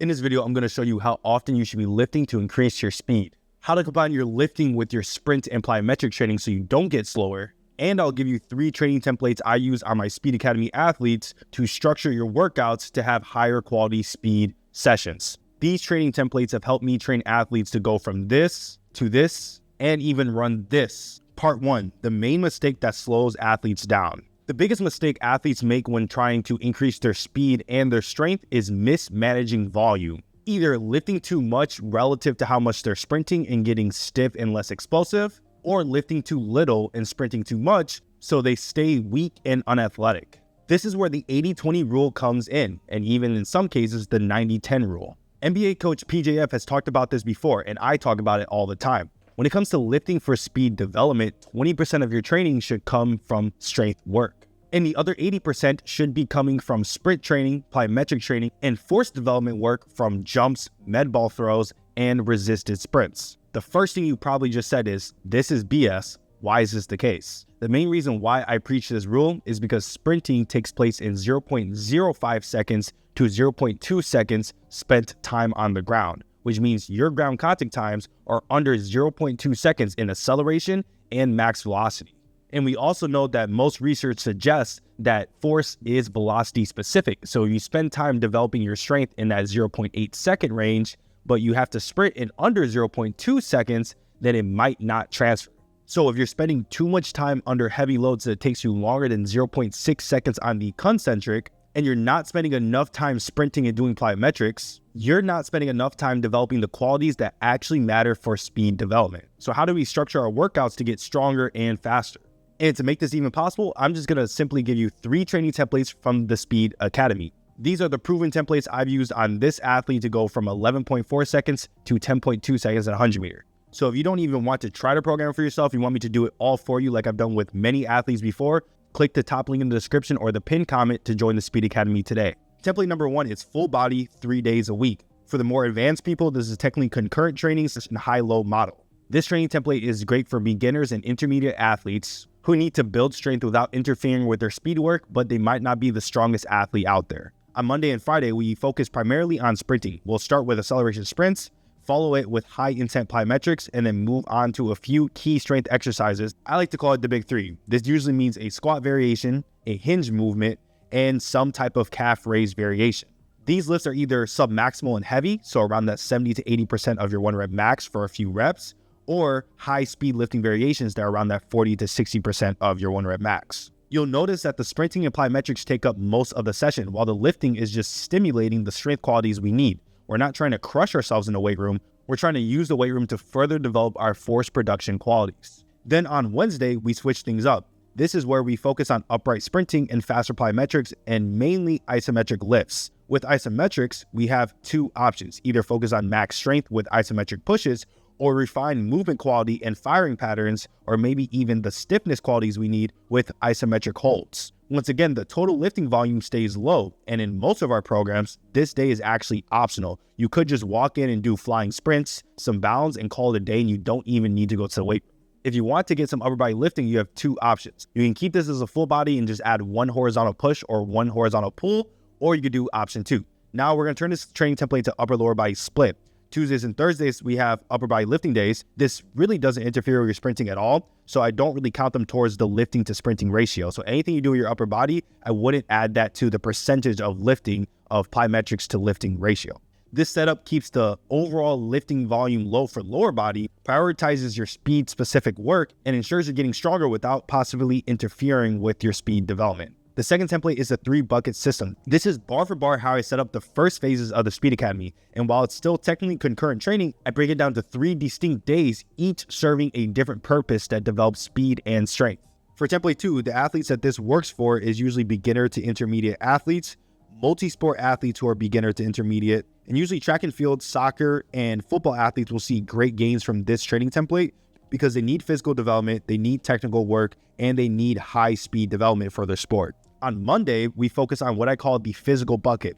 In this video, I'm going to show you how often you should be lifting to increase your speed, how to combine your lifting with your sprint and plyometric training so you don't get slower, and I'll give you 3 training templates I use on my Speed Academy athletes to structure your workouts to have higher quality speed sessions. These training templates have helped me train athletes to go from this to this and even run this. Part 1, the main mistake that slows athletes down. The biggest mistake athletes make when trying to increase their speed and their strength is mismanaging volume. Either lifting too much relative to how much they're sprinting and getting stiff and less explosive, or lifting too little and sprinting too much so they stay weak and unathletic. This is where the 80-20 rule comes in, and even in some cases, the 90-10 rule. NBA coach PJF has talked about this before, and I talk about it all the time. When it comes to lifting for speed development, 20% of your training should come from strength work. And the other 80% should be coming from sprint training, plyometric training, and force development work from jumps, med ball throws, and resisted sprints. The first thing you probably just said is, this is BS. Why is this the case? The main reason why I preach this rule is because sprinting takes place in 0.05 seconds to 0.2 seconds spent time on the ground, which means your ground contact times are under 0.2 seconds in acceleration and max velocity. And we also know that most research suggests that force is velocity specific. So if you spend time developing your strength in that 0.8 second range, but you have to sprint in under 0.2 seconds, then it might not transfer. So if you're spending too much time under heavy loads that takes you longer than 0.6 seconds on the concentric, and you're not spending enough time sprinting and doing plyometrics, you're not spending enough time developing the qualities that actually matter for speed development. So how do we structure our workouts to get stronger and faster? And to make this even possible, I'm just going to simply give you 3 training templates from the Speed Academy. These are the proven templates I've used on this athlete to go from 11.4 seconds to 10.2 seconds at 100 meter. So if you don't even want to try to program for yourself, you want me to do it all for you like I've done with many athletes before, click the top link in the description or the pinned comment to join the Speed Academy today. Template number 1 is full body 3 days a week. For the more advanced people, this is technically concurrent training and high-low model. This training template is great for beginners and intermediate athletes who need to build strength without interfering with their speed work, but they might not be the strongest athlete out there. On Monday and Friday, we focus primarily on sprinting. We'll start with acceleration sprints, follow it with high intent plyometrics, and then move on to a few key strength exercises. I like to call it the big 3. This usually means a squat variation, a hinge movement, and some type of calf raise variation. These lifts are either submaximal and heavy, so around that 70 to 80% of your 1 rep max for a few reps, or high speed lifting variations that are around that 40 to 60% of your 1 rep max. You'll notice that the sprinting and plyometrics take up most of the session, while the lifting is just stimulating the strength qualities we need. We're not trying to crush ourselves in the weight room. We're trying to use the weight room to further develop our force production qualities. Then on Wednesday, we switch things up. This is where we focus on upright sprinting and faster plyometrics and mainly isometric lifts. With isometrics, we have 2 options, either focus on max strength with isometric pushes or refine movement quality and firing patterns, or maybe even the stiffness qualities we need with isometric holds. Once again, the total lifting volume stays low, and in most of our programs, this day is actually optional. You could just walk in and do flying sprints, some bounds, and call it a day, and you don't even need to go to the weight room. If you want to get some upper body lifting, you have 2 options. You can keep this as a full body and just add 1 horizontal push or 1 horizontal pull, or you could do option 2. Now we're going to turn this training template to upper lower body split. Tuesdays and Thursdays, we have upper body lifting days. This really doesn't interfere with your sprinting at all, so I don't really count them towards the lifting to sprinting ratio. So anything you do with your upper body, I wouldn't add that to the percentage of lifting of plyometrics to lifting ratio. This setup keeps the overall lifting volume low for lower body, prioritizes your speed-specific work, and ensures you're getting stronger without possibly interfering with your speed development. The second template is a 3-bucket system. This is bar for bar how I set up the first phases of the Speed Academy. And while it's still technically concurrent training, I break it down to 3 distinct days, each serving a different purpose that develops speed and strength. For template 2, the athletes that this works for is usually beginner to intermediate athletes, multi-sport athletes who are beginner to intermediate, and usually track and field, soccer, and football athletes will see great gains from this training template because they need physical development, they need technical work, and they need high speed development for their sport. On Monday, we focus on what I call the physical bucket.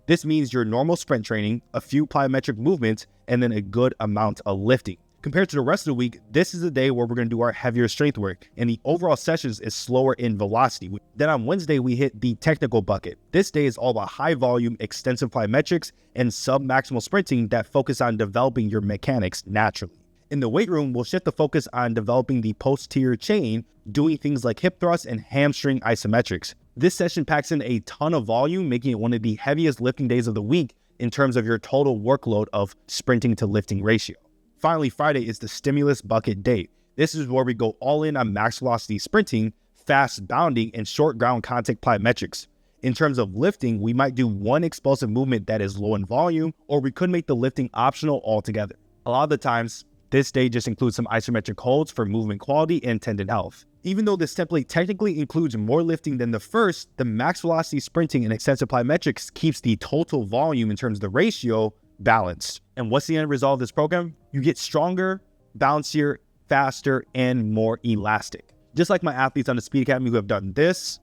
This means your normal sprint training, a few plyometric movements, and then a good amount of lifting. Compared to the rest of the week, this is the day where we're going to do our heavier strength work, and the overall sessions is slower in velocity. Then on Wednesday, we hit the technical bucket. This day is all about high volume, extensive plyometrics, and sub-maximal sprinting that focus on developing your mechanics naturally. In the weight room, we'll shift the focus on developing the posterior chain, doing things like hip thrusts and hamstring isometrics. This session packs in a ton of volume, making it one of the heaviest lifting days of the week in terms of your total workload of sprinting to lifting ratio. Finally, Friday is the stimulus bucket day. This is where we go all in on max velocity sprinting, fast bounding, and short ground contact plyometrics. In terms of lifting, we might do one explosive movement that is low in volume, or we could make the lifting optional altogether. A lot of the times, this day just includes some isometric holds for movement quality and tendon health. Even though this template technically includes more lifting than the first, the max velocity sprinting and extensive plyometrics keeps the total volume in terms of the ratio balanced. And what's the end result of this program? You get stronger, bouncier, faster, and more elastic. Just like my athletes on the Speed Academy who have done this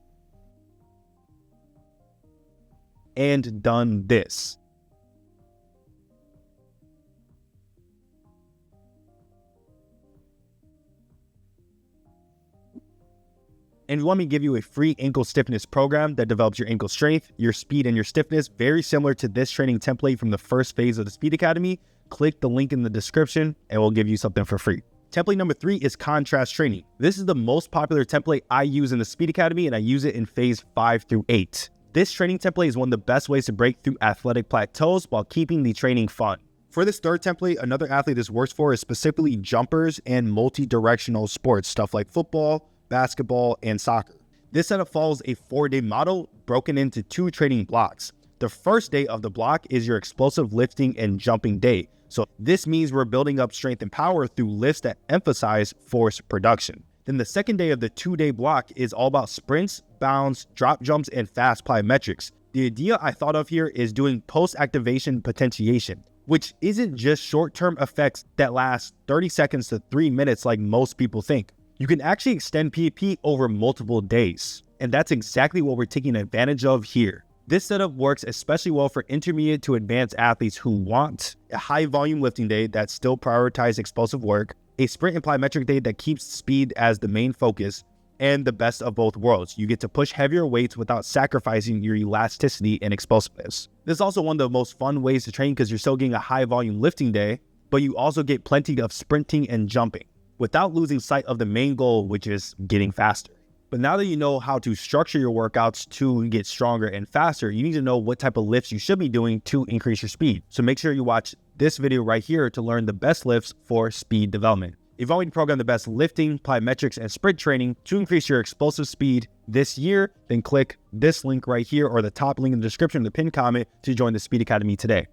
and done this. And we want me to give you a free ankle stiffness program that develops your ankle strength, your speed, and your stiffness, very similar to this training template from the first phase of the Speed Academy. Click the link in the description and we'll give you something for free. Template number 3 is contrast training. This is the most popular template I use in the Speed Academy, and I use it in phase 5 through 8. This training template is one of the best ways to break through athletic plateaus while keeping the training fun. For this third template, another athlete this works for is specifically jumpers and multi-directional sports, stuff like football, basketball, and soccer. This setup follows a 4-day model broken into 2 training blocks. The first day of the block is your explosive lifting and jumping day. So this means we're building up strength and power through lifts that emphasize force production. Then the second day of the 2-day block is all about sprints, bounds, drop jumps, and fast plyometrics. The idea I thought of here is doing post-activation potentiation, which isn't just short-term effects that last 30 seconds to 3 minutes like most people think. You can actually extend PAP over multiple days, and that's exactly what we're taking advantage of here. This setup works especially well for intermediate to advanced athletes who want a high volume lifting day that still prioritizes explosive work, a sprint and plyometric day that keeps speed as the main focus, and the best of both worlds. You get to push heavier weights without sacrificing your elasticity and explosiveness. This is also one of the most fun ways to train because you're still getting a high volume lifting day, but you also get plenty of sprinting and jumping without losing sight of the main goal, which is getting faster. But now that you know how to structure your workouts to get stronger and faster, you need to know what type of lifts you should be doing to increase your speed. So make sure you watch this video right here to learn the best lifts for speed development. If you want me to program the best lifting, plyometrics, and sprint training to increase your explosive speed this year, then click this link right here or the top link in the description of the pinned comment to join the Speed Academy today.